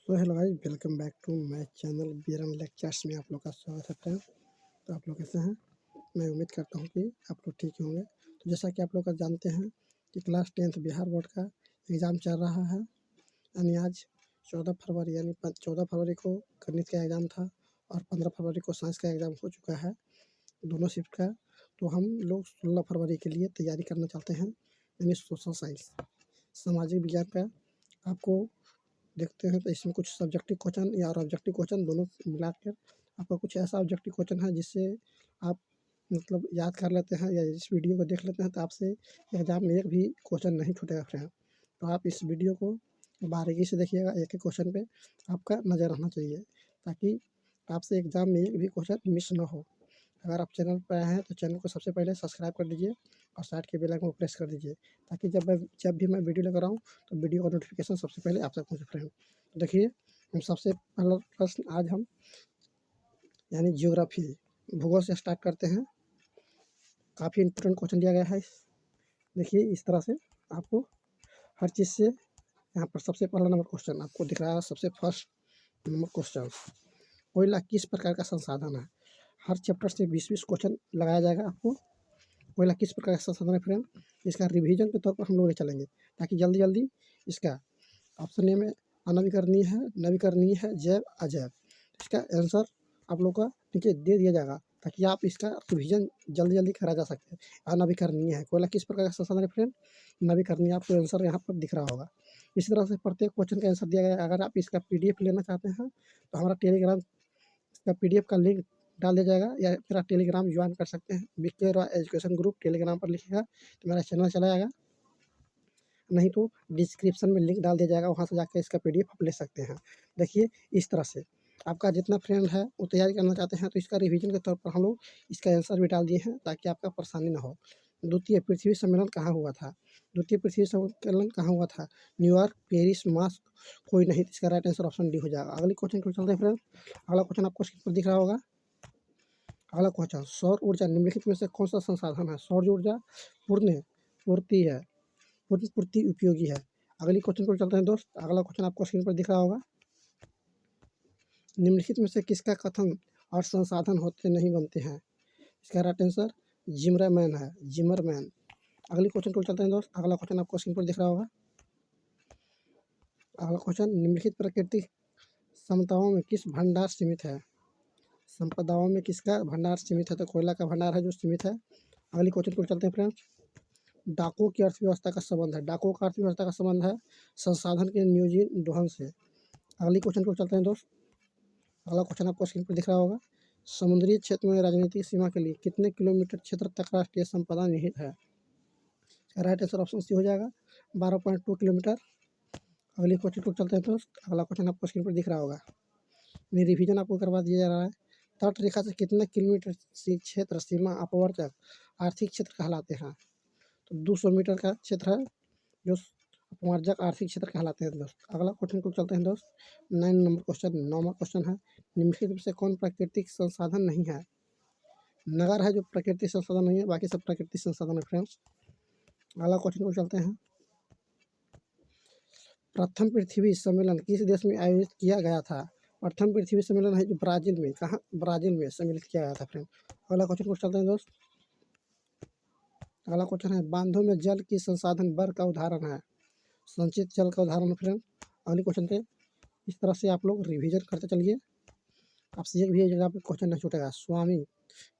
So hello guys, welcome back to my channel बीरन lectures में आप लोग का स्वागत है फ्रेंड। तो आप लोग कैसे हैं? मैं उम्मीद करता हूं कि आप लोग ठीक ही होंगे। तो जैसा कि आप लोग का जानते हैं कि क्लास 10th बिहार बोर्ड का एग्ज़ाम चल रहा है। यानी आज 14 फरवरी यानी 14 फरवरी को गणित का एग्ज़ाम था और 15 फरवरी को साइंस का एग्ज़ाम हो चुका है, दोनों शिफ्ट का। तो हम लोग 16 फरवरी के लिए तैयारी करना चाहते हैं, यानी सोशल साइंस, सामाजिक विज्ञान का। आपको देखते हैं तो इसमें कुछ सब्जेक्टिव क्वेश्चन या और ऑब्जेक्टिव क्वेश्चन दोनों मिलाकर आपका कुछ ऐसा ऑब्जेक्टिव क्वेश्चन है जिससे आप मतलब याद कर लेते हैं या इस वीडियो को देख लेते हैं तो आपसे एग्जाम में एक भी क्वेश्चन नहीं छूटेगा फ्रेंड। तो आप इस वीडियो को बारीकी से देखिएगा, एक एक क्वेश्चन पे आपका नज़र रहना चाहिए ताकि आपसे एग्जाम में एक भी क्वेश्चन मिस ना हो। अगर आप चैनल पर आए हैं तो चैनल को सबसे पहले सब्सक्राइब कर लीजिए और साइड के बेल आइकन को प्रेस कर दीजिए ताकि जब भी मैं वीडियो लेकर आऊँ तो वीडियो का नोटिफिकेशन सबसे पहले आप तक पहुँचे फ्रेंड। देखिए, हम सबसे पहला प्रश्न आज हम यानी ज्योग्राफी भूगोल से स्टार्ट करते हैं। काफ़ी इंपॉर्टेंट क्वेश्चन दिया गया है। देखिए, इस तरह से आपको हर चीज़ से यहाँ पर सबसे पहला नंबर क्वेश्चन आपको दिख रहा है। सबसे फर्स्ट नंबर क्वेश्चन, कोयला किस प्रकार का संसाधन है? हर चैप्टर से 20-20 क्वेश्चन लगाया जाएगा आपको। कोयला किस प्रकार का संसाधन है फ्रेंड, इसका रिवीजन के तौर पर हम लोग ले चलेंगे ताकि जल्दी जल्दी इसका ऑप्शन ए में अनवीकरणीय है, नवीकरणीय है, जैव अजैव। इसका आंसर आप लोग का नीचे दे दिया जाएगा ताकि आप इसका रिवीजन जल्दी जल्दी करा जा सके। अनवीकरणीय है, कोयला किस प्रकार का संसाधन है फ्रेंड, नवीकरणीय। आपको आंसर यहाँ पर दिख रहा होगा। इसी तरह से प्रत्येक क्वेश्चन का आंसर दिया गया है। अगर आप इसका PDF लेना चाहते हैं तो हमारा टेलीग्राम इसका PDF का लिंक डाल दिया जाएगा या मेरा टेलीग्राम ज्वाइन कर सकते हैं। BK Roy education group Telegram पर लिखिएगा तो मेरा चैनल चला जाएगा, नहीं तो डिस्क्रिप्शन में लिंक डाल दिया जाएगा, वहाँ से जाकर इसका PDF आप ले सकते हैं। देखिए, इस तरह से आपका जितना फ्रेंड है वो तैयारी करना चाहते हैं तो इसका रिवीजन के तौर पर हम लोग इसका आंसर भी डाल दिए हैं ताकि आपका परेशानी ना हो। द्वितीय पृथ्वी सम्मेलन कहाँ हुआ था? द्वितीय पृथ्वी सम्मेलन कहाँ हुआ था? न्यूयॉर्क, पेरिस, मास्को, कोई नहीं। इसका राइट आंसर ऑप्शन डी हो जाएगा। अगले क्वेश्चन को चलते हैं फ्रेंड। अगला क्वेश्चन आपको स्क्रीन पर दिख रहा होगा। अगला क्वेश्चन, सौर ऊर्जा निम्नलिखित में से कौन सा संसाधन है? सौर ऊर्जा पूर्ण पूर्ति है, पूर्ति उपयोगी है। अगली क्वेश्चन पर चलते हैं दोस्त। अगला क्वेश्चन आपको स्क्रीन पर दिख रहा होगा। निम्नलिखित में से किसका कथन और संसाधन होते नहीं बनते हैं? इसका राइट आंसर जिमरमैन है, जिमरमैन। अगली क्वेश्चन पर चलते हैं दोस्त। अगला क्वेश्चन आपको स्क्रीन पर दिख रहा होगा। अगला क्वेश्चन, निम्नलिखित प्राकृतिक समताओं में किस भंडार सीमित है? संपदाओं में किसका भंडार सीमित है? तो कोयला का भंडार है जो सीमित है। अगली क्वेश्चन पर चलते हैं फ्रेंड्स। डाकों की अर्थव्यवस्था का संबंध है, डाकों का अर्थव्यवस्था का संबंध है संसाधन के नियोजित दोहन से। अगली क्वेश्चन पर चलते हैं दोस्त। अगला क्वेश्चन आपको स्क्रीन पर दिख रहा होगा। समुद्री क्षेत्र में राजनीतिक सीमा के लिए कितने किलोमीटर क्षेत्र तक राष्ट्रीय संपदा निहित है? राइट आंसर ऑप्शन सी हो जाएगा, 12.2 किलोमीटर। अगली क्वेश्चन पर चलते हैं दोस्त। अगला क्वेश्चन आपको स्क्रीन पर दिख रहा होगा। रिवीजन आपको करवा दिया जा रहा है। तट रेखा से कितने किलोमीटर क्षेत्र सीमा अपवर्तक आर्थिक क्षेत्र कहलाते हैं? तो 200 मीटर का क्षेत्र है जो अपवर्जक आर्थिक क्षेत्र कहलाते हैं दोस्त। अगला क्वेश्चन को चलते हैं दोस्त। 9 नंबर क्वेश्चन, 9वां क्वेश्चन है, निम्नलिखित में से कौन प्राकृतिक संसाधन नहीं है? नगर है जो प्राकृतिक संसाधन नहीं है, बाकी सब प्राकृतिक संसाधन है फ्रेंड्स। अगला क्वेश्चन को चलते हैं। प्रथम पृथ्वी सम्मेलन किस देश में आयोजित किया गया था? प्रथम पृथ्वी सम्मेलन है जो ब्राजील में, कहाँ? ब्राजील में सम्मिलित किया गया था फ्रेंड। अगला क्वेश्चन को चलते हैं दोस्त। अगला क्वेश्चन है, बांधों में जल की संसाधन बर का उदाहरण है, संचित जल का उदाहरण फ्रेंड। अगले क्वेश्चन पे इस तरह से आप लोग रिवीजन करते चलिए, आपसे एक भी जगह पे क्वेश्चन नहीं छूटेगा। स्वामी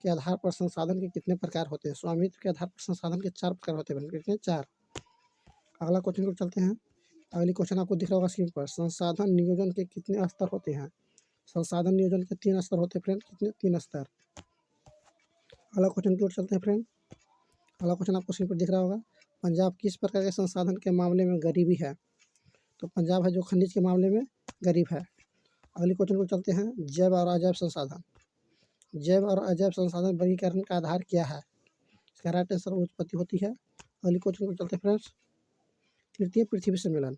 के आधार पर संसाधन के कितने प्रकार होते हैं? स्वामित्व के आधार पर संसाधन के 4 प्रकार होते हैं, कितने? 4। अगला क्वेश्चन को चलते हैं। अगली क्वेश्चन आपको दिख रहा होगा स्क्रीन पर, संसाधन नियोजन के कितने स्तर होते हैं? संसाधन नियोजन के 3 स्तर होते हैं फ्रेंड। कितने? 3 स्तर। अगला क्वेश्चन की ओर चलते हैं फ्रेंड। अगला क्वेश्चन आपको स्क्रीन पर दिख रहा होगा। पंजाब किस प्रकार के संसाधन के मामले में गरीबी है? तो पंजाब है जो खनिज के मामले में गरीब है। अगली क्वेश्चन को चलते हैं, जैव और अजैव संसाधन। जैव और अजैव संसाधन वर्गीकरण का आधार क्या है? इसका राइट आंसर उत्पत्ति होती है। अगली क्वेश्चन को चलते हैं फ्रेंड्स। तृतीय पृथ्वी सम्मेलन,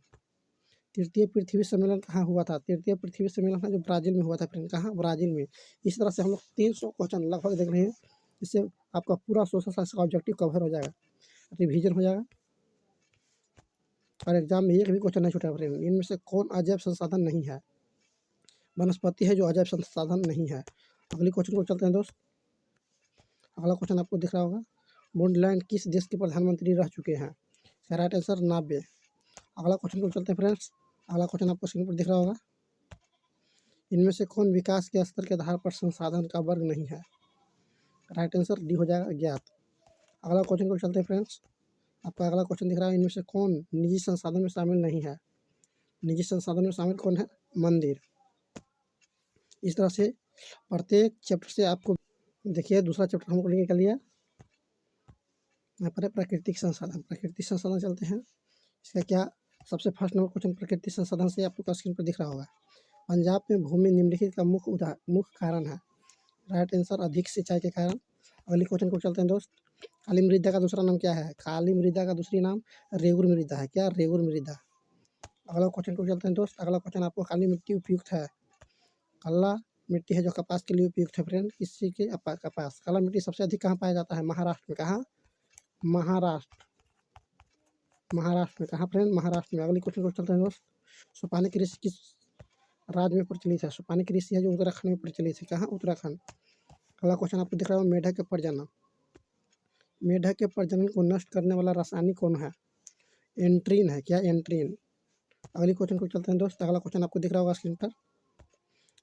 तृतीय पृथ्वी सम्मेलन कहाँ हुआ था? तृतीय पृथ्वी सम्मेलन है जो ब्राजील में हुआ था फ्रेंड। कहाँ? ब्राजील में। इस तरह से हम लोग 300 क्वेश्चन लगभग देख रहे हैं, इससे आपका पूरा सोशल साइंस का ऑब्जेक्टिव कवर हो जाएगा, रिवीजन हो जाएगा और एग्जाम में एक भी क्वेश्चन नहीं छूटेगा फ्रेंड। इनमें से कौन अजैव संसाधन नहीं है? वनस्पति है जो अजैव संसाधन नहीं है। अगली क्वेश्चन को चलते हैं दोस्त। अगला क्वेश्चन आपको दिख रहा होगा, वुडलैंड किस देश के प्रधानमंत्री रह चुके हैं? इसका राइट आंसर नार्वे। अगला क्वेश्चन को चलते हैं फ्रेंड्स। अगला क्वेश्चन आपको स्क्रीन पर दिख रहा होगा, इनमें से कौन विकास के स्तर के आधार पर संसाधन का वर्ग नहीं है? राइट आंसर डी हो जाएगा ज्ञात। अगला क्वेश्चन को चलते हैं फ्रेंड्स। आपका अगला क्वेश्चन दिख रहा है, इनमें से कौन निजी संसाधन में शामिल नहीं है? निजी संसाधन में शामिल कौन है? मंदिर। इस तरह से प्रत्येक चैप्टर से आपको देखिए, दूसरा चैप्टर हमको लेके कर लिया। यहाँ पर है प्राकृतिक संसाधन। प्राकृतिक संसाधन चलते हैं। इसका क्या सबसे फर्स्ट नंबर क्वेश्चन प्राकृतिक संसाधन से आपको स्क्रीन पर दिख रहा होगा, पंजाब में भूमि निम्नलिखित का मुख्य कारण है। राइट आंसर अधिक सिंचाई के कारण। अगली क्वेश्चन को चलते हैं दोस्त। काली मृदा का दूसरा नाम क्या है? काली मृदा का दूसरी नाम रेगुर मृदा है। क्या? रेगुर मृदा। अगला क्वेश्चन को चलते हैं दोस्त। अगला क्वेश्चन आपको, काली मिट्टी उपयुक्त है? काला मिट्टी है जो कपास के लिए उपयुक्त है फ्रेंड। किसी के कपास। काला मिट्टी सबसे अधिक कहाँ पाया जाता है? महाराष्ट्र में। कहाँ? महाराष्ट्र। महाराष्ट्र में। कहाँ फ्रेंड? महाराष्ट्र में। अगली क्वेश्चन को चलते हैं दोस्त। सुपानी कृषि किस राज्य में प्रचलित है? सुपानी कृषि है जो उत्तराखंड में प्रचलित है। कहाँ? उत्तराखंड। अगला क्वेश्चन आपको दिख रहा है, मेढक के प्रजनन। मेढक के प्रजनन को नष्ट करने वाला रासायनिक कौन है? एंट्रीन है। क्या? एंट्रीन। अगली क्वेश्चन को चलते हैं दोस्त। अगला क्वेश्चन आपको दिख रहा होगा स्क्रीन पर,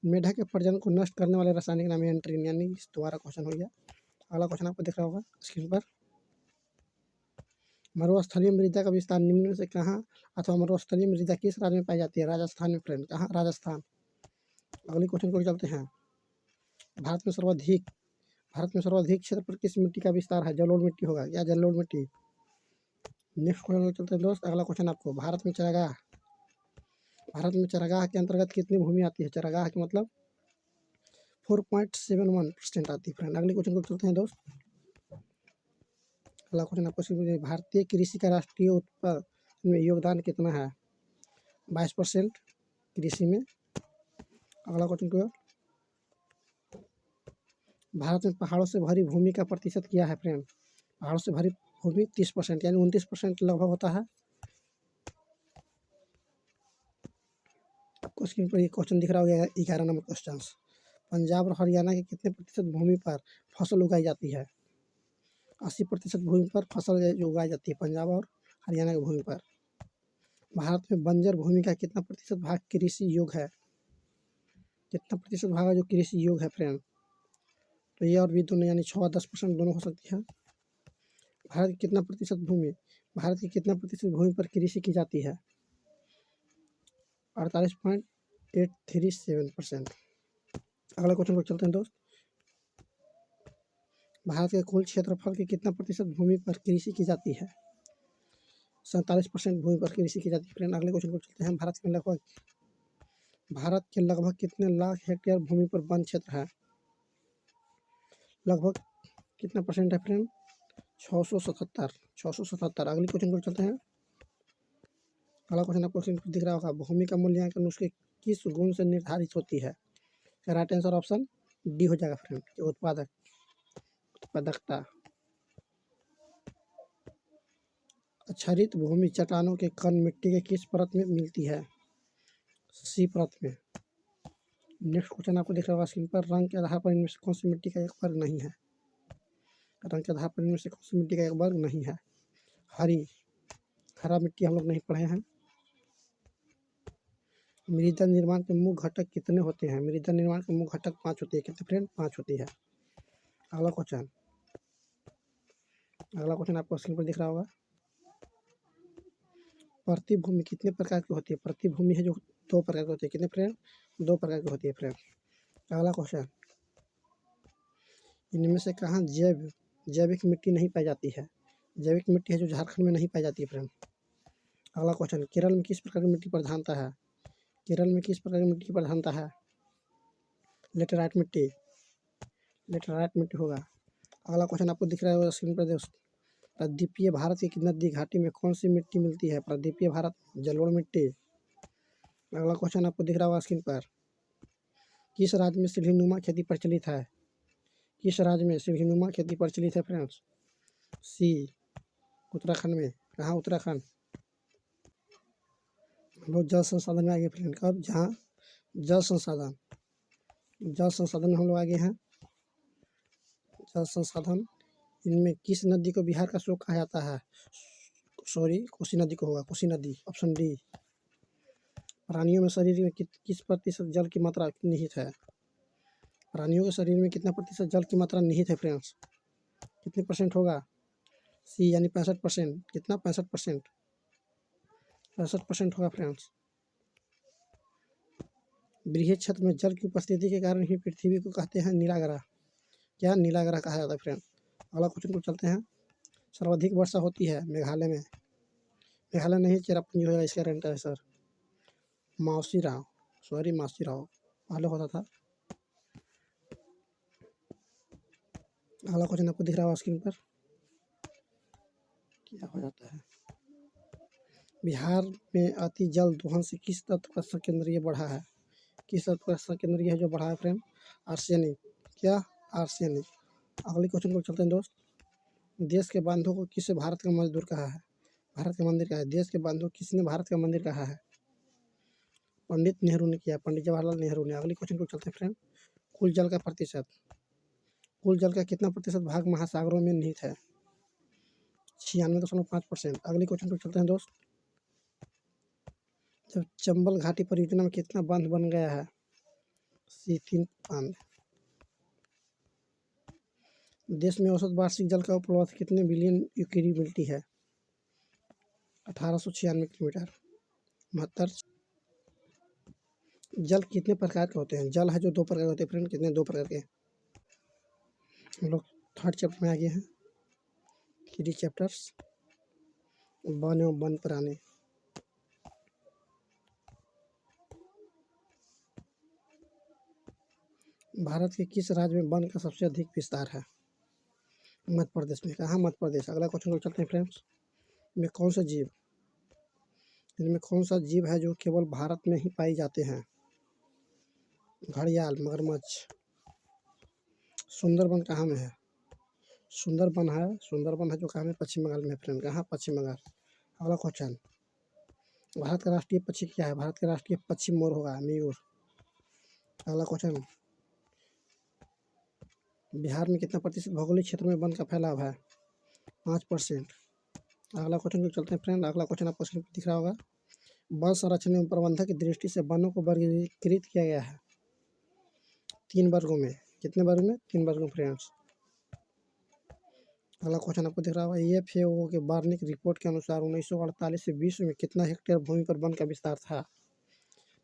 मेढक के प्रजनन को नष्ट करने वाले रासायनिक नाम है एंट्रीन, यानी दोबारा क्वेश्चन हो गया। अगला क्वेश्चन आपको दिख रहा होगा स्क्रीन पर, मरुस्थलीय मृदा का विस्तार निम्न में से कहाँ अथवा मरुस्थलीय मृदा किस राज्य में पाई जाती है? राजस्थान में फ्रेंड। कहाँ? राजस्थान। अगली क्वेश्चन को चलते हैं। भारत में सर्वाधिक क्षेत्र पर किस मिट्टी का विस्तार है? जलोढ़ मिट्टी होगा। या जलोढ़ मिट्टी। नेक्स्ट क्वेश्चन को चलते हैं दोस्त। अगला क्वेश्चन आपको, भारत में चरागाह के अंतर्गत कितनी भूमि आती है? चरागाह के मतलब 4.71% आती है फ्रेंड। अगले क्वेश्चन को चलते हैं दोस्त। अगला क्वेश्चन आपको, भारतीय कृषि का राष्ट्रीय उत्पादन में योगदान कितना है? 22% कृषि में। अगला क्वेश्चन को, भारत में पहाड़ों से भरी भूमि का प्रतिशत क्या है फ्रेंड? पहाड़ों से भरी भूमि 30%, यानी 29% लगभग होता है। आपको स्क्रीन पर ये क्वेश्चन दिख रहा होगा, 11 नंबर क्वेश्चन। पंजाब और हरियाणा के कितने प्रतिशत भूमि पर फसल उगाई जाती है? 80% भूमि पर फसल जो उगाई जाती है पंजाब और हरियाणा की भूमि पर। भारत में बंजर भूमि का कितना प्रतिशत भाग कृषि योग्य है? कितना प्रतिशत भाग है जो कृषि योग्य है फ्रेंड? तो ये और भी दोनों, यानी 6 और 10% दोनों हो सकती है। भारत की कितना प्रतिशत भूमि पर कृषि की जाती है? 48.837%। अगला क्वेश्चन को चलते हैं दोस्त। भारत के कुल क्षेत्रफल की कितना प्रतिशत भूमि पर कृषि की जाती है? 47% भूमि पर कृषि की जाती है फ्रेंड। अगले क्वेश्चन को चलते हैं। भारत के लगभग कितने लाख हेक्टेयर भूमि पर वन क्षेत्र है? लगभग कितना परसेंट है फ्रेंड? 677। अगली क्वेश्चन को चलते हैं। अगला क्वेश्चन आपको दिख रहा होगा, भूमि का मूल्यांकन उसके किस गुण से निर्धारित होती है? राइट आंसर ऑप्शन डी हो जाएगा फ्रेंड, उत्पादकता। क्षरित भूमि चट्टानों के कण मिट्टी के किस परत में मिलती है? सी परत में। नेक्स्ट क्वेश्चन आपको दिख रहा होगा स्क्रीन पर, रंग के आधार पर इनमें से कौन सी मिट्टी का एक वर्ग नहीं है? रंग के आधार पर इनमें से कौन सी मिट्टी का एक वर्ग नहीं है? हरा मिट्टी हम लोग नहीं पढ़े हैं। मृदा निर्माण के मुख्य घटक कितने होते हैं? मृदा निर्माण के मुख्य घटक 5 होते हैं। कितने फ्रेंड? 5 होती है। अगला क्वेश्चन आपको स्क्रीन पर दिख रहा होगा, प्रतिभूमि कितने प्रकार की होती है? प्रतिभूमि है जो 2 प्रकार की होती है। कितने फ्रेंड? 2 प्रकार की होती है फ्रेंड। अगला क्वेश्चन, इनमें से कहाँ जैविक मिट्टी नहीं पाई जाती है? जैविक मिट्टी है जो झारखंड में नहीं पाई जाती है फ्रेंड। अगला क्वेश्चन, केरल में किस प्रकार की मिट्टी प्रधानता है? केरल में किस प्रकार की मिट्टी की प्रधानता है? लेटेराइट मिट्टी होगा। अगला क्वेश्चन आपको दिख रहा है स्क्रीन पर दोस्त, प्रद्वीपीय भारत की नदी घाटी में कौन सी मिट्टी मिलती है? प्रद्वीपीय भारत, जलोढ़ मिट्टी। अगला क्वेश्चन आपको दिख रहा होगा स्क्रीन पर, किस राज्य में सीढ़ीनुमा खेती प्रचलित है? किस राज्य में सीढ़ीनुमा खेती प्रचलित है फ्रेंड्स? सी, उत्तराखंड में। कहाँ? उत्तराखंड। हम लोग जल संसाधन में आगे फ्रेंड, कब? जहाँ जल संसाधन जल संसाधन में हम लोग आगे हैं। जल संसाधन, इनमें किस नदी को बिहार का शोक कहा जाता है? सॉरी, कोसी नदी को होगा, कोसी नदी, ऑप्शन डी। प्राणियों में शरीर में किस प्रतिशत जल की मात्रा निहित है? प्राणियों के शरीर में कितना प्रतिशत जल की मात्रा निहित है फ्रेंड्स? कितने परसेंट होगा? सी यानी 65%। कितना? 65%। 65% होगा फ्रेंड्स। बृहद क्षेत्र में जल की उपस्थिति के कारण ही पृथ्वी को कहते हैं नीला ग्रह। क्या नीला ग्रह कहा जाता है फ्रेंड? अगला क्वेश्चन को चलते हैं। सर्वाधिक वर्षा होती है मेघालय में। मेघालय नहीं, चेरापूंजी होगा इसका राइट आंसर। माउसीराव, सॉरी माउसीराव पहले होता था। अगला क्वेश्चन आपको दिख रहा होगा स्क्रीन पर, क्या हो जाता है? बिहार में अति जल दोहन से किस तत्व का संकेंद्रीय बढ़ा है? किस तत्व का संकेंद्रीय है जो बढ़ा है फ्रेंड? आर्सेनिक। क्या? आर्सेनिक। अगले क्वेश्चन को चलते हैं दोस्त। देश के बांधों को किसे भारत का मजदूर कहा है? भारत का मंदिर कहा है। देश के बांधों किसने भारत का मंदिर कहा है? पंडित नेहरू ने किया, पंडित जवाहरलाल नेहरू ने। अगले क्वेश्चन को चलते हैं फ्रेंड। कुल जल का प्रतिशत, कुल जल का कितना प्रतिशत भाग महासागरों में निहित है? 96.5%। अगले क्वेश्चन को चलते हैं दोस्त। जब चंबल घाटी परियोजना में कितना बांध बन गया है? सी 3 बांध। देश में औसत वार्षिक जल का उपलब्ध कितने बिलियन क्यूबिक मिलती है? 1896 किलोमीटर। 72। जल कितने प्रकार के होते हैं? जल है जो 2 प्रकार के होते हैं फ्रेंड। कितने? 2 प्रकार के। हम लोग 3rd चैप्टर में आ गए हैं। 3 चैप्टर्स, वन एवं वन प्राणी। भारत के किस राज्य में वन का सबसे अधिक विस्तार है? मध्य प्रदेश में। कहाँ? मध्य प्रदेश। अगला क्वेश्चन को चलते हैं फ्रेंड्स। इनमें कौन सा जीव, इनमें कौन सा जीव है जो केवल भारत में ही पाई जाते हैं? घड़ियाल, मगरमच्छ। सुंदरबन कहाँ में है? सुंदरबन है जो कहाँ में? पश्चिम बंगाल में फ्रेंड। कहाँ? पश्चिम बंगाल। अगला क्वेश्चन। भारत का राष्ट्रीय पक्षी क्या है? भारत का राष्ट्रीय पक्षी मोर होगा, मयूर। अगला क्वेश्चन। बिहार में कितना प्रतिशत भौगोलिक क्षेत्र में वन का फैलाव है? 5%। अगला क्वेश्चन को चलते हैं फ्रेंड। अगला क्वेश्चन आपको स्क्रीन पर दिख रहा होगा। वन संरक्षण एवं प्रबंधन की दृष्टि से वनों को वर्गीकृत किया गया है 3 वर्गों में। कितने वर्ग में? 3 वर्गों में फ्रेंड्स। अगला क्वेश्चन आपको दिख रहा होगा। FAO के वार्षिक रिपोर्ट के अनुसार 1948 से विश्व में कितना हेक्टेयर भूमि पर वन का विस्तार था?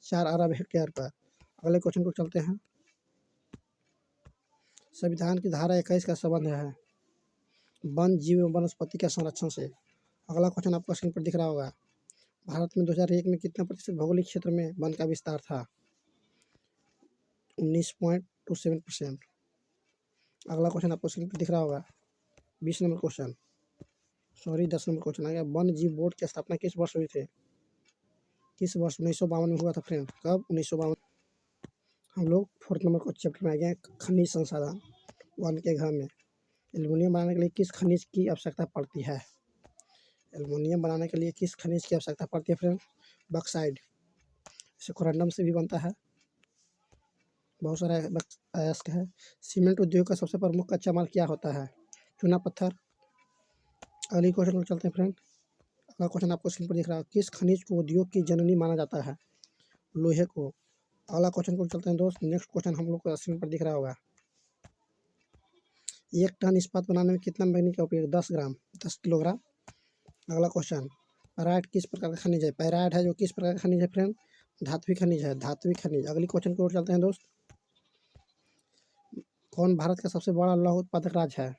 4 अरब हेक्टेयर पर। अगले क्वेश्चन को चलते हैं। संविधान की धारा 21 का संबंध है वन, जीव एवं वनस्पति के संरक्षण से। अगला क्वेश्चन आपको स्क्रीन पर दिख रहा होगा। भारत में 2001 में कितना प्रतिशत भौगोलिक क्षेत्र में वन का विस्तार था? 19.27%। अगला क्वेश्चन आपको स्क्रीन पर दिख रहा होगा। 20 number question, sorry 10 number question आ गया। वन जीव बोर्ड की स्थापना किस वर्ष हुई थी? किस वर्ष? 1952 में हुआ था फ्रेंड। कब? 1952। हम लोग 4th नंबर को चैप्टर में आ गए। खनिज संसाधन, वन के घर में एल्युमिनियम बनाने के लिए किस खनिज की आवश्यकता पड़ती है? एल्युमिनियम बनाने के लिए किस खनिज की आवश्यकता पड़ती है फ्रेंड? बॉक्साइट। इसे कोरंडम से भी बनता है। बहुत सारा अयस्क है। सीमेंट उद्योग का सबसे प्रमुख कच्चा माल क्या होता है? चूना पत्थर। अगली क्वेश्चन को चलते हैं फ्रेंड। अगला क्वेश्चन आपको स्क्रीन पर दिख रहा है। किस खनिज को उद्योग की जननी माना जाता है? लोहे को। अगला क्वेश्चन को चलते हैं दोस्त। नेक्स्ट क्वेश्चन हम लोग को स्क्रीन पर दिख रहा होगा। 1 टन इस्पात बनाने में कितना मैग्नीज का उपयोग? 10 ग्राम, 10 किलोग्राम। अगला क्वेश्चन। पैराइट किस प्रकार का खनिज है? पैराइट है जो किस प्रकार का खनिज है फ्रेंड? धात्विक खनिज है, धात्विक खनिज। अगली क्वेश्चन की ओर चलते हैं दोस्त। कौन भारत का सबसे बड़ा लौह उत्पादक राज्य है?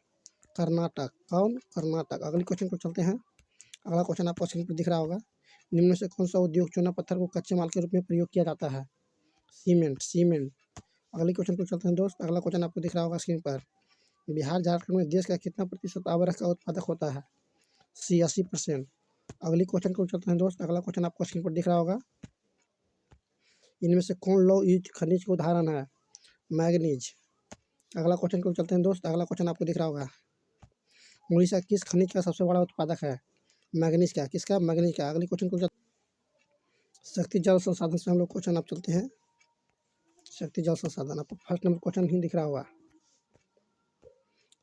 कर्नाटक। कौन? कर्नाटक। अगली क्वेश्चन को चलते हैं। अगला क्वेश्चन आपको स्क्रीन पर दिख रहा होगा। निम्न में से कौन सा उद्योग चूना पत्थर को कच्चे माल के रूप में प्रयोग किया जाता है? Cement, cement. अगले क्वेश्चन को चलते हैं दोस्त। अगला क्वेश्चन आपको दिख रहा होगा स्क्रीन पर। बिहार झारखंड में देश का कितना प्रतिशत आवरक का उत्पादक होता है? 80%। अगली क्वेश्चन को चलते हैं दोस्त। अगला क्वेश्चन आपको स्क्रीन पर दिख रहा होगा। इनमें से कौन लौह युक्त खनिज का उदाहरण है? मैग्नीज। अगला क्वेश्चन को चलते हैं दोस्त। अगला क्वेश्चन आपको दिख रहा होगा। उड़ीसा किस खनिज का सबसे बड़ा उत्पादक है? मैग्नीज का। किसका? मैग्नीज का। अगली क्वेश्चन को शक्ति जल संसाधन से हम लोग क्वेश्चन आप चलते हैं। शक्ति जल संसाधन, आपको फर्स्ट नंबर क्वेश्चन ही दिख रहा होगा।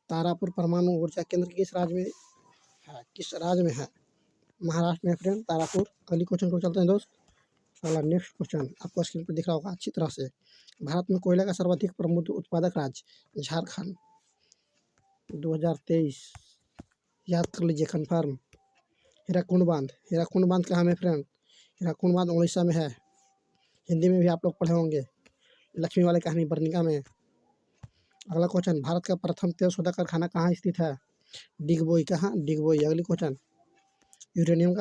तारापुर परमाणु ऊर्जा केंद्र किस राज्य में है? किस राज्य में है? महाराष्ट्र में फ्रेंड तारापुर। अगली क्वेश्चन को चलते हैं दोस्त। अगला नेक्स्ट क्वेश्चन आपको स्क्रीन पर दिख रहा होगा अच्छी तरह से। भारत में कोयला का सर्वाधिक प्रमुख उत्पादक राज्य झारखंड 2023, याद कर लीजिए कन्फर्म। हीराकुंड बांध कहाँ में फ्रेंड? हीराकुंड बांध उड़ीसा में है। हिंदी में भी आप लोग पढ़े होंगे, लक्ष्मी वाली कहानी बर्निका में। अगला क्वेश्चन, भारत का प्रथम तेल शोधक कारखाना कहाँ स्थित है? डिगबोई। कहाँ? डिगबोई। अगली क्वेश्चन, यूरेनियम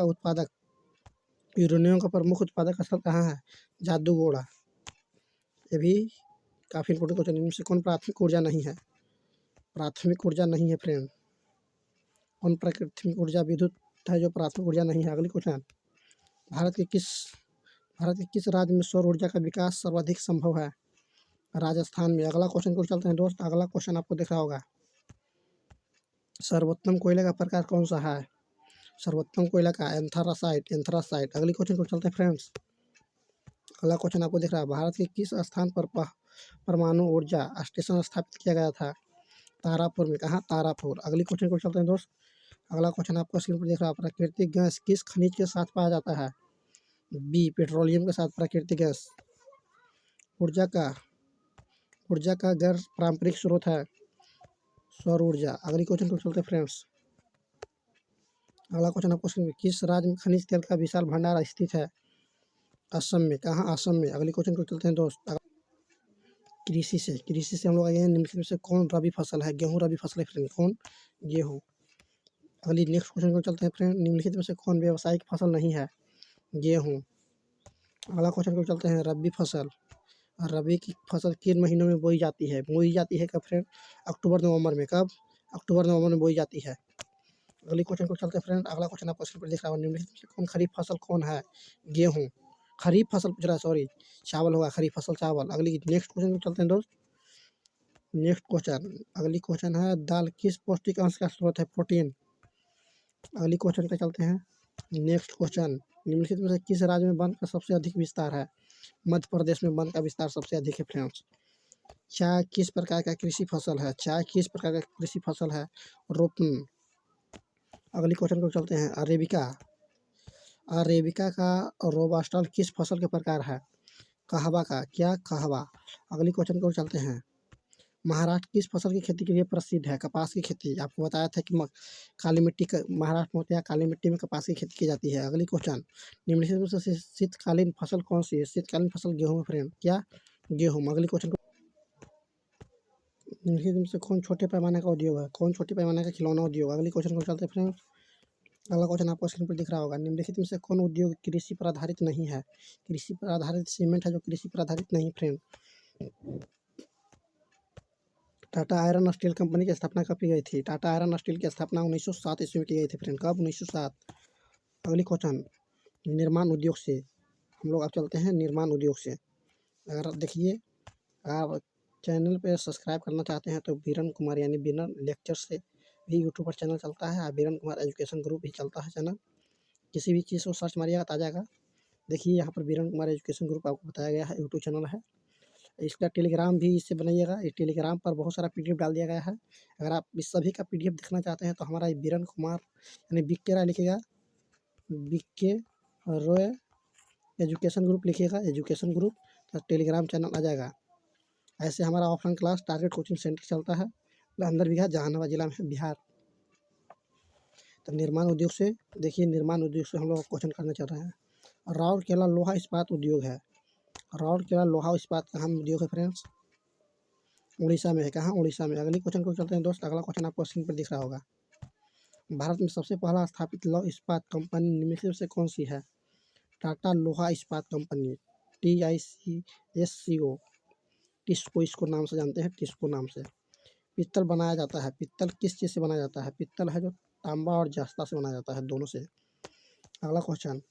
का प्रमुख उत्पादक स्थल कहाँ है? जादूगोड़ा। ये भी काफ़ी इंपोर्टेंट क्वेश्चन। इनमें से कौन प्राथमिक ऊर्जा नहीं है? प्राथमिक ऊर्जा नहीं है फ्रेंड। कौन प्राथमिक ऊर्जा विद्युत है जो प्राथमिक ऊर्जा नहीं है? अगली क्वेश्चन, भारत के किस राज्य में सौर ऊर्जा का विकास सर्वाधिक संभव है? राजस्थान में। अगला क्वेश्चन को चलते हैं दोस्त। अगला क्वेश्चन आपको दिख रहा होगा, सर्वोत्तम कोयले का प्रकार कौन सा है? सर्वोत्तम कोयला का एंथ्रासाइट। अगली क्वेश्चन को चलते हैं फ्रेंड्स। अगला क्वेश्चन आपको दिख रहा है, भारत के किस स्थान पर परमाणु ऊर्जा स्टेशन स्थापित किया गया था? तारापुर में। कहाँ? तारापुर। अगली क्वेश्चन को चलते हैं दोस्त। अगला क्वेश्चन आपको स्क्रीन पर दिख रहा है, प्राकृतिक गैस किस खनिज के साथ पाया जाता है? बी, पेट्रोलियम के साथ प्राकृतिक गैस। ऊर्जा का गैर पारंपरिक स्रोत है सौर ऊर्जा। अगली क्वेश्चन को चलते हैं फ्रेंड्स। अगला क्वेश्चन आपको स्क्रीन पर, किस राज्य में खनिज तेल का विशाल भंडार स्थित है? असम में। कहाँ? असम में। अगली क्वेश्चन को चलते हैं दोस्त। कृषि से हम लोग आए हैं, निम्नलिखित में से कौन रबी फसल है? गेहूँ रबी फसल है फ्रेंड। कौन? गेहूँ। अगली नेक्स्ट क्वेश्चन को चलते हैं फ्रेंड, निम्नलिखित में से कौन व्यावसायिक फसल नहीं है? गेहूँ। अगला क्वेश्चन को चलते हैं, रबी फसल। रबी की फसल किन महीनों में बोई जाती है? कब फ्रेंड? अक्टूबर नवंबर में। कब? अक्टूबर नवंबर में बोई जाती है। अगली क्वेश्चन को चलते हैं फ्रेंड। अगला क्वेश्चन आपको स्क्रीन पर दिख रहा है, निम्नलिखित में से कौन खरीफ फसल कौन है? गेहूँ। खरीफ फसल पूछ रहा है, सॉरी चावल होगा, खरीफ फसल चावल। अगली नेक्स्ट क्वेश्चन को चलते हैं दोस्त। नेक्स्ट क्वेश्चन, अगली क्वेश्चन है, दाल किस पौष्टिक अंश का स्रोत है? प्रोटीन। अगली क्वेश्चन पे चलते हैं। नेक्स्ट क्वेश्चन, निम्नलिखित में से किस राज्य में वन का सबसे अधिक विस्तार है? मध्य प्रदेश में वन का विस्तार सबसे अधिक है फ्रेंड्स। चाय किस प्रकार का कृषि फसल है? रोपन। अगली क्वेश्चन को चलते हैं, अरेबिका का रोबास्टा किस फसल के प्रकार है? कहवा का। क्या? कहवा। अगली क्वेश्चन को चलते हैं, महाराष्ट्र किस फसल की खेती के लिए प्रसिद्ध है? कपास की खेती। आपको बताया था कि काली मिट्टी का महाराष्ट्र में होता है, काली मिट्टी में कपास की खेती की जाती है। अगली क्वेश्चन, निम्नलिखित में से शीतकालीन फसल कौन सी है? शीतकालीन फसल गेहूँ फ्रेंड। क्या? गेहूँ। अगली क्वेश्चन, निम्नलिखित में से कौन छोटे पैमाने का उद्योग है? कौन छोटे पैमाने का खिलौना उद्योग? अगली क्वेश्चन को चलते हैं फ्रेंड्स। अगला क्वेश्चन आपको स्क्रीन पर दिख रहा होगा, निम्नलिखित में से कौन उद्योग कृषि पर आधारित नहीं है? कृषि पर आधारित सीमेंट है जो कृषि पर आधारित नहीं friend. Tata iron steel company की स्थापना कब की गई थी? टाटा आयरन स्टील की स्थापना 1907 ईस्वी में की गई थी फ्रेंड। कब? 1907। अगली क्वेश्चन, निर्माण उद्योग से हम लोग अब चलते हैं, निर्माण उद्योग से। अगर देखिए, आप चैनल पे सब्सक्राइब करना चाहते हैं तो बीरन कुमार यानी बीरन लेक्चर से भी यूट्यूब पर चैनल चलता है, बीरन कुमार एजुकेशन ग्रुप भी चलता है चैनल। किसी भी चीज़ को सर्च मारिएगा तो आ जाएगा। देखिए यहाँ पर बीरन कुमार एजुकेशन ग्रुप आपको बताया गया है, यूट्यूब चैनल है। इसका टेलीग्राम भी इससे बनाइएगा, इस टेलीग्राम पर बहुत सारा पीडीएफ डाल दिया गया है। अगर आप इस सभी का पीडीएफ देखना चाहते हैं तो हमारा बीरन कुमार यानी BK राय लिखिएगा, BK रॉय एजुकेशन ग्रुप लिखिएगा, एजुकेशन ग्रुप, तो टेलीग्राम चैनल आ जाएगा। ऐसे हमारा offline class target coaching centre चलता है अंदर बिहार, जहानाबाद जिला में बिहार। तो निर्माण उद्योग से देखिए, निर्माण उद्योग से हम लोग क्वेश्चन करना चाह रहे हैं। राउरकेला लोहा इस्पात उद्योग है। राउरकेला लोहा इस्पात का हम उद्योग है फ्रेंड्स, उड़ीसा में है। कहाँ? उड़ीसा में। अगली क्वेश्चन को चलते हैं दोस्त। अगला क्वेश्चन आपको स्क्रीन पर दिख रहा होगा, भारत में सबसे पहला स्थापित लौह इस्पात कंपनी निम्नलिखित में से कौन सी है? टाटा लोहा इस्पात कंपनी, TICSCO, टिस्को इसको नाम से जानते हैं, टिस्को नाम से। पित्तल बनाया जाता है, पित्तल किस चीज़ से बनाया जाता है? पित्तल है जो तांबा और जस्ता से बनाया जाता है, दोनों से। अगला क्वेश्चन,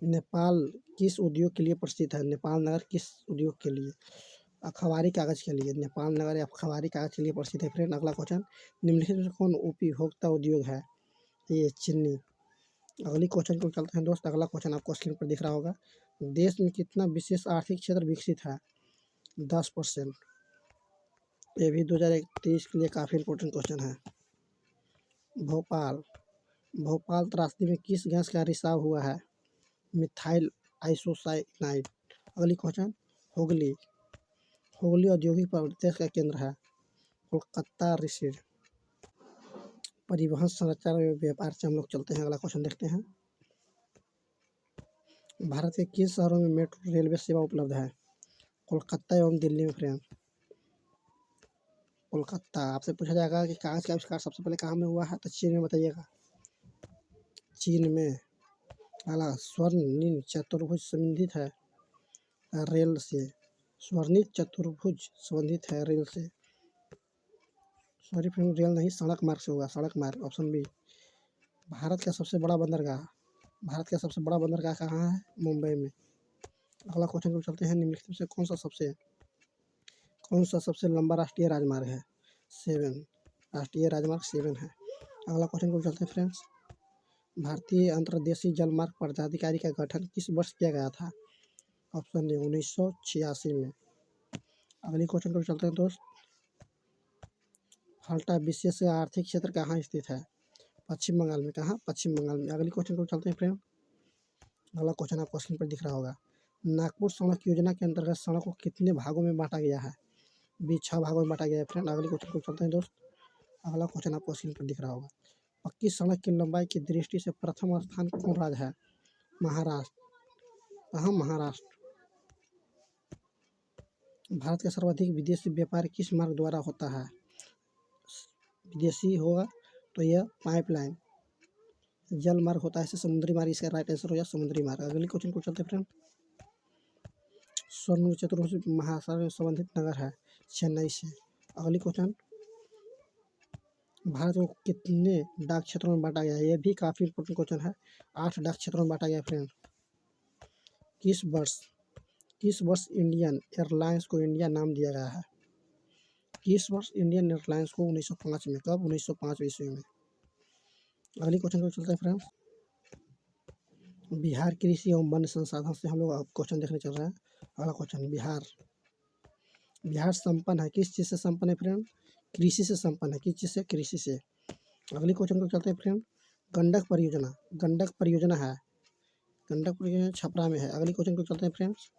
नेपाल किस उद्योग के लिए प्रसिद्ध है? नेपाल नगर किस उद्योग के लिए? अखबारी कागज के लिए। नेपाल नगर अखबारी कागज के लिए प्रसिद्ध है फ्रेंड। अगला क्वेश्चन, निम्नलिखित में कौन उपभोक्ता उद्योग है? ये चीनी। अगली क्वेश्चन को चलते हैं दोस्त। अगला क्वेश्चन आपको स्क्रीन पर दिख रहा होगा, देश में कितना विशेष आर्थिक क्षेत्र विकसित है? 10%। ये भी 2023 के लिए काफ़ी इंपॉर्टेंट क्वेश्चन है। भोपाल भोपाल त्रासदी में किस गैस का रिसाव हुआ है? Methyl isocyanide. अगली क्वेश्चन, हुगली हुगली औद्योगिक प्रदेश का केंद्र है। कोलकाता रिसीड। परिवहन संरचना और व्यापार से हम लोग चलते हैं, अगला क्वेश्चन देखते हैं। भारत के किस शहरों में मेट्रो रेलवे सेवा उपलब्ध है? कोलकाता एवं दिल्ली में फ्रेंड। कोलकाता। आपसे पूछा जाएगा कि कागज का आविष्कार सबसे पहले कहाँ में हुआ है, तो चीन में बताइएगा। चीन में। अगला, स्वर्णिम चतुर्भुज संबंधित है रेल से। स्वर्णिम चतुर्भुज संबंधित है रेल से। सॉरी फ्रेंड, रेल नहीं, सड़क मार्ग से होगा, सड़क मार्ग। Option B. भारत का सबसे बड़ा बंदरगाह कहाँ है? मुंबई में। अगला क्वेश्चन को चलते हैं। निम्नलिखित में से कौन सा सबसे लंबा राष्ट्रीय राजमार्ग है? 7। राष्ट्रीय राजमार्ग 7 है। अगला क्वेश्चन को चलते हैं फ्रेंड्स। भारतीय अंतर्देशीय जलमार्ग प्राधिकारी का गठन किस वर्ष किया गया था? ऑप्शन ए 1986 में। अगली क्वेश्चन को चलते हैं दोस्त। फल्टा विशेष आर्थिक क्षेत्र कहाँ स्थित है? पश्चिम बंगाल में। कहाँ? पश्चिम बंगाल में। अगली क्वेश्चन को चलते हैं फ्रेंड। अगला क्वेश्चन आपको स्क्रीन पर दिख रहा होगा। नागपुर सड़क योजना के अंतर्गत सड़क को कितने भागों में बांटा गया है? 6 भागों में बांटा गया है फ्रेंड। अगले क्वेश्चन को चलते हैं दोस्त। अगला क्वेश्चन आपको स्क्रीन पर दिख रहा होगा। पक्की सड़क की लंबाई की दृष्टि से प्रथम स्थान कौन राज्य है? महाराष्ट्र। कहाँ? महाराष्ट्र। भारत का सर्वाधिक विदेशी व्यापार किस मार्ग द्वारा होता है? विदेशी होगा तो यह पाइपलाइन जल मार्ग होता है, इसे समुद्री मार्ग। इसका राइट आंसर हो जाए समुद्री मार्ग। अगले क्वेश्चन को चलते फ्रेंड। स्वर्ण चतुर्भुज महासागर में संबंधित नगर है चेन्नई से। अगली क्वेश्चन, भारत को कितने डाक क्षेत्रों में बांटा गया है? यह भी काफ़ी इंपॉर्टेंट क्वेश्चन है। 8 डाक क्षेत्रों में बांटा गया फ्रेंड। किस वर्ष इंडियन एयरलाइंस को इंडिया नाम दिया गया है? किस वर्ष इंडियन एयरलाइंस को? 1905 में। कब? 1905 ईस्वी में। अगली क्वेश्चन को चलते हैं फ्रेंड्स। बिहार कृषि एवं वन संसाधन से हम लोग अब क्वेश्चन देखने चल रहे हैं। अगला क्वेश्चन, बिहार संपन्न है किस चीज़ से संपन्न है फ्रेंड? कृषि से संपन्न है। किस चीज़ से? कृषि से। अगली क्वेश्चन को चलते हैं फ्रेंड। गंडक परियोजना है। गंडक परियोजना छपरा में है। अगली क्वेश्चन को चलते हैं फ्रेंड्स।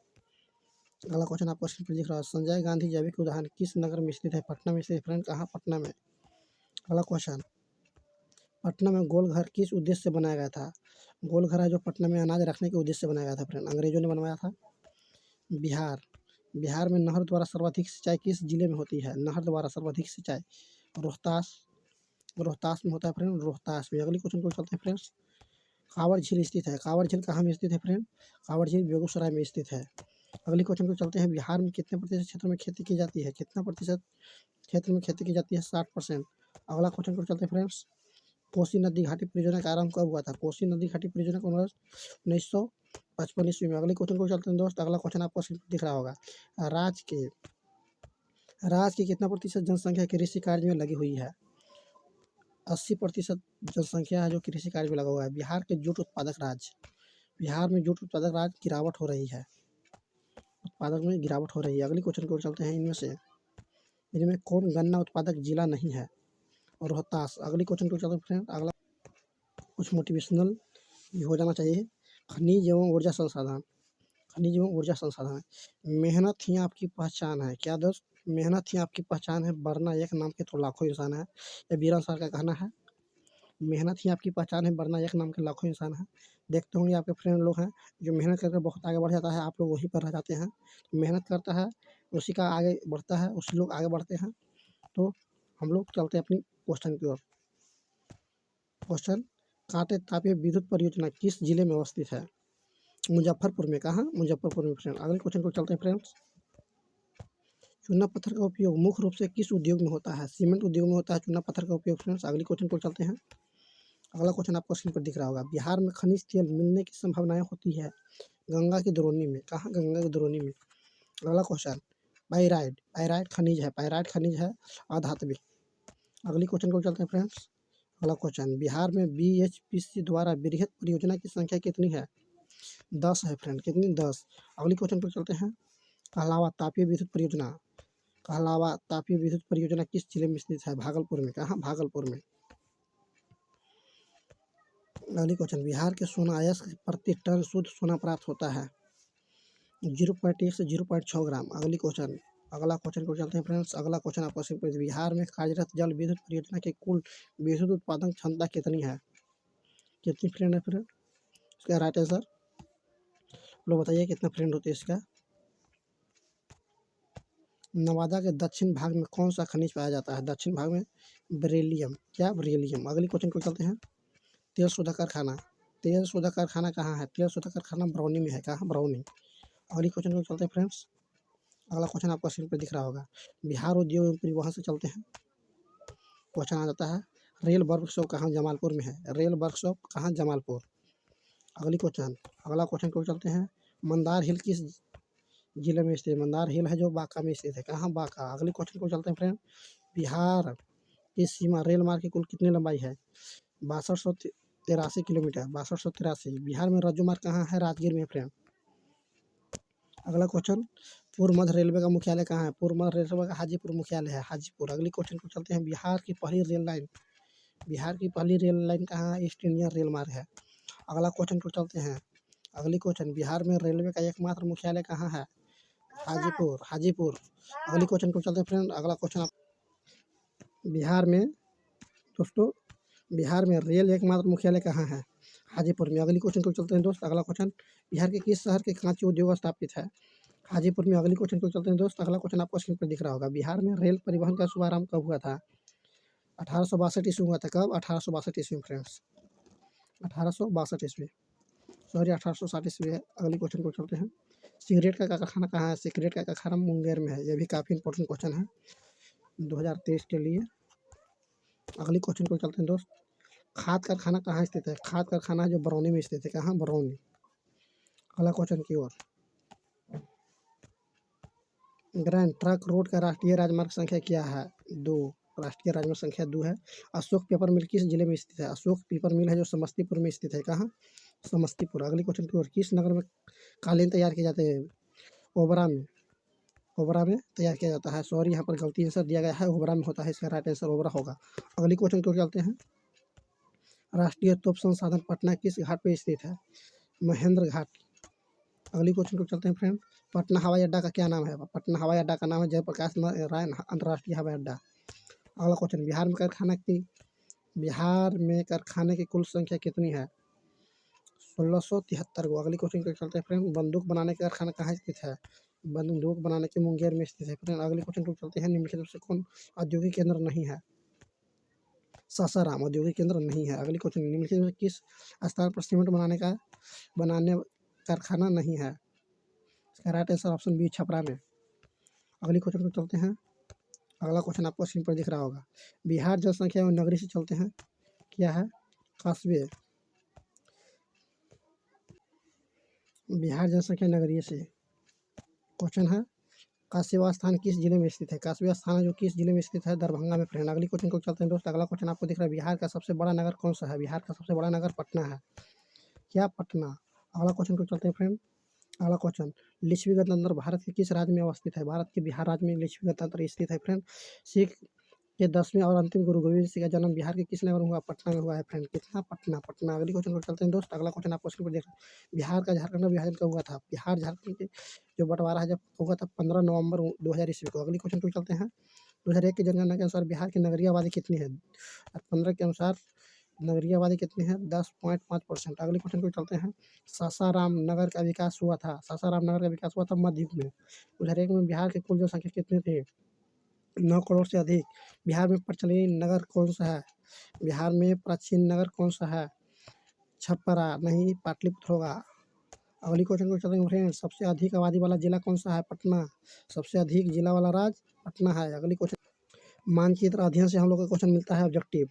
अगला क्वेश्चन आपको स्क्रीन पर दिख रहा है। संजय गांधी जैविक उद्यान किस नगर में स्थित है? पटना में स्थित फ्रेंड। कहाँ? पटना में। अगला क्वेश्चन, पटना में गोलघर किस उद्देश्य से बनाया गया था? गोलघर है जो पटना में अनाज रखने के उद्देश्य से बनाया गया था फ्रेंड, अंग्रेजों ने बनवाया था। बिहार में नहर द्वारा सर्वाधिक सिंचाई किस जिले में होती है? नहर द्वारा सर्वाधिक सिंचाई रोहतास में होता है फ्रेंड, रोहतास में। अगली क्वेश्चन को चलते हैं फ्रेंड्स। कांवड़ झील स्थित है। कांवड़ झील कहाँ में स्थित है फ्रेंड? कांवड़ झील बेगूसराय में स्थित है। अगली क्वेश्चन को चलते हैं। बिहार में कितने प्रतिशत क्षेत्र में खेती की जाती है? कितना प्रतिशत क्षेत्र में खेती की जाती है? 60%। अगला क्वेश्चन को चलते हैं फ्रेंड्स। कोसी नदी घाटी परियोजना का आरंभ कब हुआ था? कोसी नदी घाटी परियोजना को 1955 ईस्वी में। अगले क्वेश्चन को चलते हैं दोस्त। अगला क्वेश्चन आपको दिख रहा होगा। राज्य की कितना प्रतिशत जनसंख्या कृषि कार्य में लगी हुई है? 80% जनसंख्या है जो कृषि कार्य में लगा हुआ है। बिहार में जूट उत्पादक राज्य गिरावट हो रही है। अगली क्वेश्चन को चलते हैं। इनमें कौन गन्ना उत्पादक जिला नहीं है? रोहतास। अगली क्वेश्चन को चलते हैं फ्रेंड। अगला कुछ मोटिवेशनल हो जाना चाहिए। खनिज एवं ऊर्जा संसाधन मेहनत ही आपकी पहचान है। क्या दोस्त? मेहनत ही आपकी पहचान है, वरना एक नाम के तो लाखों इंसान है। ये बीरन सर का कहना है। मेहनत ही आपकी पहचान है, वरना एक नाम के लाखों इंसान हैं। देखते होंगे आपके फ्रेंड लोग हैं जो मेहनत करके बहुत आगे बढ़ जाता है, आप लोग वहीं पर रह जाते हैं। मेहनत करता है उसी का आगे बढ़ता है, उसी लोग आगे बढ़ते हैं। तो हम लोग चलते हैं अपनी क्वेश्चन की ओर। क्वेश्चन, कांटे तापीय विद्युत परियोजना किस जिले में अवस्थित है? मुजफ्फरपुर में। कहाँ? मुजफ्फरपुर में फ्रेंड। अगले क्वेश्चन को चलते हैं फ्रेंड्स। चूना पत्थर का उपयोग मुख्य रूप से किस उद्योग में होता है? सीमेंट उद्योग में होता है चूना पत्थर का उपयोग फ्रेंड्स। अगले क्वेश्चन को चलते हैं। अगला क्वेश्चन आपको स्क्रीन पर दिख रहा होगा। बिहार में खनिज तेल मिलने की संभावनाएं होती है गंगा की द्रोणी में। कहाँ? गंगा की द्रोणी में। अगला क्वेश्चन, पाइराइट खनिज है अधात्विक। अगली क्वेश्चन को चलते हैं फ्रेंड्स। अगला क्वेश्चन, बिहार में BHPC द्वारा वृहद परियोजना की संख्या कितनी है? 10 है फ्रेंड, कितनी 10। अगली क्वेश्चन पर चलते हैं। कहलावा तापीय विद्युत परियोजना, कहलावा तापीय विद्युत परियोजना किस जिले में स्थित है? भागलपुर में। कहाँ? भागलपुर में। अगली क्वेश्चन, बिहार के सोना अयस्क प्रति टन शुद्ध सोना प्राप्त होता है 0.1 से 0.6 ग्राम। अगली क्वेश्चन, अगला क्वेश्चन को चलते हैं फ्रेंड्स। अगला क्वेश्चन आपका सिंपल है, बिहार में कार्यरत जल विद्युत परियोजना की कुल विद्युत उत्पादन क्षमता कितनी है? कितनी फ्रेंड है फ्रेंड? इसका राइट आंसर लोग बताइए कितना फ्रेंड होती है इसका। नवादा के दक्षिण भाग में कौन सा खनिज पाया जाता है? दक्षिण भाग में बेरिलियम। क्या? बेरिलियम। अगली क्वेश्चन को चलते हैं। तेल शोधक कारखाना, तेल शोधक कारखाना कहाँ है? तेल शोधक कारखाना बरौनी में है। कहाँ? बरौनी। अगली क्वेश्चन को चलते हैं फ्रेंड्स। अगला क्वेश्चन आपको स्क्रीन पर दिख रहा होगा। बिहार उद्योग एवं परिवहन से चलते हैं। क्वेश्चन आ जाता है, रेल वर्कशॉप कहाँ? जमालपुर में है। रेल वर्कशॉप कहाँ? जमालपुर। अगली क्वेश्चन, अगला क्वेश्चन को चलते हैं। मंदार हिल किस जिले में स्थित है? मंदार हिल है जो बांका में स्थित है। कहाँ? बांका। अगली क्वेश्चन को चलते हैं फ्रेंड। बिहार की सीमा रेल मार्ग की कुल कितनी लंबाई है? 6283 किलोमीटर। 6283। बिहार में रज्जु मार्ग कहाँ है? राजगीर में फ्रेंड। अगला क्वेश्चन, पूर्व मध्य रेलवे का मुख्यालय कहाँ है? पूर्व मध्य रेलवे का हाजीपुर मुख्यालय है, हाजीपुर। अगली क्वेश्चन को चलते हैं। बिहार की पहली रेल लाइन, बिहार की पहली रेल लाइन कहाँ है? ईस्ट इंडियन रेल मार्ग है। अगला क्वेश्चन को चलते हैं। अगली क्वेश्चन, बिहार में रेलवे का एकमात्र मुख्यालय कहाँ है? हाजीपुर, हाजीपुर। अगली क्वेश्चन को चलते हैं फ्रेंड। अगला क्वेश्चन आप, बिहार में दोस्तों, बिहार में रेल एकमात्र मुख्यालय कहाँ है? हाजीपुर में। अगली क्वेश्चन को चलते हैं दोस्त। अगला क्वेश्चन, बिहार के किस शहर के कांची उद्योग स्थापित है? हाजीपुर में। अगली क्वेश्चन को चलते हैं दोस्त। अगला क्वेश्चन आपको स्क्रीन पर दिख रहा होगा। बिहार में रेल परिवहन का शुभारंभ कब हुआ था? 1862 ईस्वी हुआ था। कब? 1862 ईस्वी में फ्रेंड्स, 1862 ईस्वी, सॉरी 1860 ईस्वी है। अगली क्वेश्चन को चलते हैं। सिगरेट का कारखाना कहाँ है? सिगरेट का कारखाना मुंगेर में है। यह भी काफ़ी इंपॉर्टेंट क्वेश्चन है 2023 के लिए। अगली क्वेश्चन को चलते हैं दोस्त। खाद कारखाना कहाँ स्थित है? खाद कारखाना है जो बरौनी में स्थित है। कहाँ? बरौनी। अगला क्वेश्चन की ओर, ग्रैंड ट्रक रोड का राष्ट्रीय राजमार्ग संख्या क्या है? 2। राष्ट्रीय राजमार्ग संख्या 2 है। अशोक पेपर मिल किस जिले में स्थित है? अशोक पेपर मिल है जो समस्तीपुर में स्थित है। कहाँ? समस्तीपुर। अगली क्वेश्चन की ओर, किस नगर में कालीन तैयार किए जाते हैं? ओबरा में। ओबरा में तैयार किया जाता है। सॉरी यहाँ पर गलती आंसर दिया गया है, ओबरा में होता है। इसका राइट आंसर ओबरा होगा। अगली क्वेश्चन की ओर चलते हैं। राष्ट्रीय तोप संसाधन पटना किस घाट पर स्थित है? महेंद्र घाट। अगली क्वेश्चन को चलते हैं फ्रेंड। पटना हवाई अड्डा का क्या नाम है? पटना हवाई अड्डा का नाम है जयप्रकाश राय अंतर्राष्ट्रीय हवाई अड्डा। अगला क्वेश्चन, बिहार में कारखाने की कुल संख्या कितनी है? 1673 को। अगली क्वेश्चन को चलते हैं फ्रेंड। बंदूक बनाने का कारखाना कहाँ स्थित है? बंदूक बनाने के मुंगेर में स्थित है फ्रेंड। अगली क्वेश्चन को चलते हैं। निम्नलिखित में से कौन औद्योगिक केंद्र नहीं है? सासाराम औद्योगिक केंद्र नहीं है। अगली क्वेश्चन, निम्नलिखित में किस स्थान पर सीमेंट बनाने कारखाना नहीं है? इसका right answer option B, Chhapra में। अगली क्वेश्चन को चलते हैं। अगला क्वेश्चन आपको स्क्रीन पर दिख रहा होगा। बिहार जनसंख्या एवं नगरी से चलते हैं। क्या है? कस्बे। बिहार जनसंख्या नगरीय से। क्वेश्चन है, काशीवा स्थान किस जिले में स्थित है? काशीवा स्थान जो किस जिले में स्थित है? दरभंगा में फ्रेंड। अगली क्वेश्चन को चलते हैं दोस्त। अगला क्वेश्चन आपको दिख रहा है। बिहार का सबसे बड़ा नगर कौन सा है? बिहार का सबसे बड़ा नगर पटना है। क्या? पटना। अगला क्वेश्चन को चलते हैं फ्रेंड। अगला क्वेश्चन, लिच्छवी गणतंत्र भारत के किस राज्य में अवस्थित है? भारत के बिहार राज्य में लिच्छवी गणतंत्र स्थित है फ्रेंड। सिख के 10वें और अंतिम गुरु गोविंद सिंह का जन्म बिहार के किस नगर में हुआ? पटना में हुआ है फ्रेंड। कितना? पटना। पटना। अगली क्वेश्चन को चलते हैं दोस्त। अगला क्वेश्चन आपको स्क्रीन पर देख रहे हैं। बिहार का झारखंड में विभाजन कब हुआ था? बिहार झारखंड के जो बंटवारा है जब हुआ था 15 नवंबर 2000 ईस्वी को। अगली क्वेश्चन को चलते हैं। 2001 की जनगणना के अनुसार बिहार की नगरीय आबादी कितनी है? 15 के अनुसार नगरीय आबादी कितनी है? 10.5%। अगले क्वेश्चन को चलते हैं। सासाराम नगर का विकास हुआ था, सासाराम नगर का विकास हुआ था मध्य युग में। 2001 में बिहार की कुल जनसंख्या कितनी थी? 9 करोड़ से अधिक। बिहार में प्राचीन नगर कौन सा है? बिहार में प्राचीन नगर कौन सा है? छपरा नहीं, पाटलिपुत्र होगा। अगली क्वेश्चन को चलते हैं फ्रेंड। सबसे अधिक आबादी वाला जिला कौन सा है? पटना। सबसे अधिक जिला वाला राज्य पटना है। अगली क्वेश्चन, मानचित्र अध्ययन से हम लोग को क्वेश्चन मिलता है ऑब्जेक्टिव।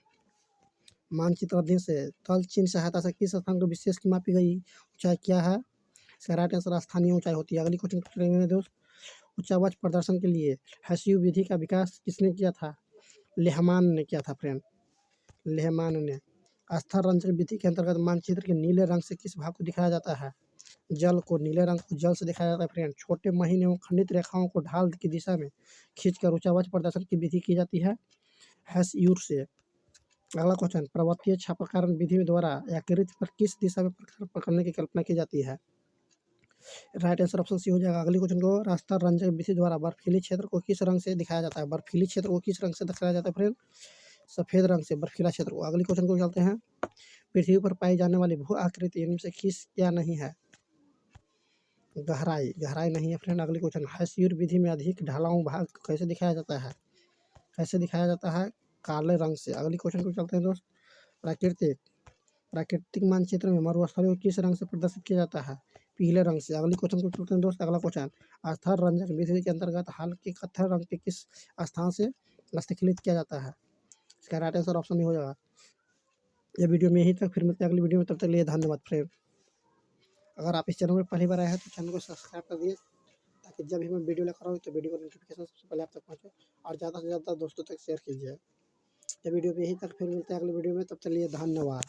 मानचित्र अध्ययन से तल चिन्ह सहायता से किस स्थान को विशेष की मापी गई ऊंचाई क्या है? इसका राइट आंसर स्थानीय ऊंचाई होती है। अगली क्वेश्चन करेंगे दोस्त। उच्चावच प्रदर्शन के लिए हैस्यू विधि का विकास किसने किया था? लेहमान ने किया था फ्रेंड, लेहमान ने। स्तर रंजन विधि के अंतर्गत मानचित्र के नीले रंग से किस भाग को दिखाया जाता है? जल को नीले रंग को जल से दिखाया जाता है फ्रेंड। छोटे महीने एवं खंडित रेखाओं को ढाल की दिशा में खींचकर ऊंचावाच प्रदर्शन की विधि की जाती है हैस्यूर से। अगला क्वेश्चन, पर्वतीय छापाकरण विधि द्वारा आकृति पर किस दिशा में प्रकाश पकड़ने की कल्पना की जाती है? राइट आंसर ऑप्शन सी हो जाएगा। अगले क्वेश्चन को, रास्ता रंजक विधि द्वारा बर्फीली क्षेत्र को किस रंग से दिखाया जाता है? बर्फीली क्षेत्र को किस रंग से दिखाया जाता है फ्रेंड? सफेद रंग से बर्फीला क्षेत्र को। अगले क्वेश्चन को चलते हैं, पृथ्वी पर पाई जाने वाली भू आकृति इनमें से किस क्या नहीं है? गहराई, गहराई नहीं है फ्रेंड। अगले क्वेश्चन, हैस्यूर विधि में अधिक ढलाऊ भाग कैसे दिखाया जाता है? कैसे दिखाया जाता है? काले रंग से। अगले क्वेश्चन को चलते हैं दोस्त, प्राकृतिक प्राकृतिक मानचित्र में मरुस्थलीय को किस रंग से प्रदर्शित किया जाता है? पीले रंग से। अगले क्वेश्चन को चलते हैं दोस्त, अगला क्वेश्चन, स्थर रंजक विधि के अंतर्गत हल्के कत्थई रंग के किस स्थान से हस्तखिलित किया जाता है? इसका राइट आंसर ऑप्शन नहीं हो जाएगा। ये वीडियो में यहीं तक, फिर मिलते हैं अगली वीडियो में, तब तक लिए धन्यवाद फ्रेंड। अगर आप इस चैनल में पहली बार आए हैं तो चैनल को सब्सक्राइब कर दिए, ताकि जब भी मैं वीडियो लेकर आऊँ तो वीडियो का नोटिफिकेशन सबसे पहले आप तक पहुँचे, और ज़्यादा से ज़्यादा दोस्तों तक शेयर कीजिए। ये वीडियो में यहीं तक, फिर मिलते हैं अगली वीडियो में, तब तक लिए धन्यवाद।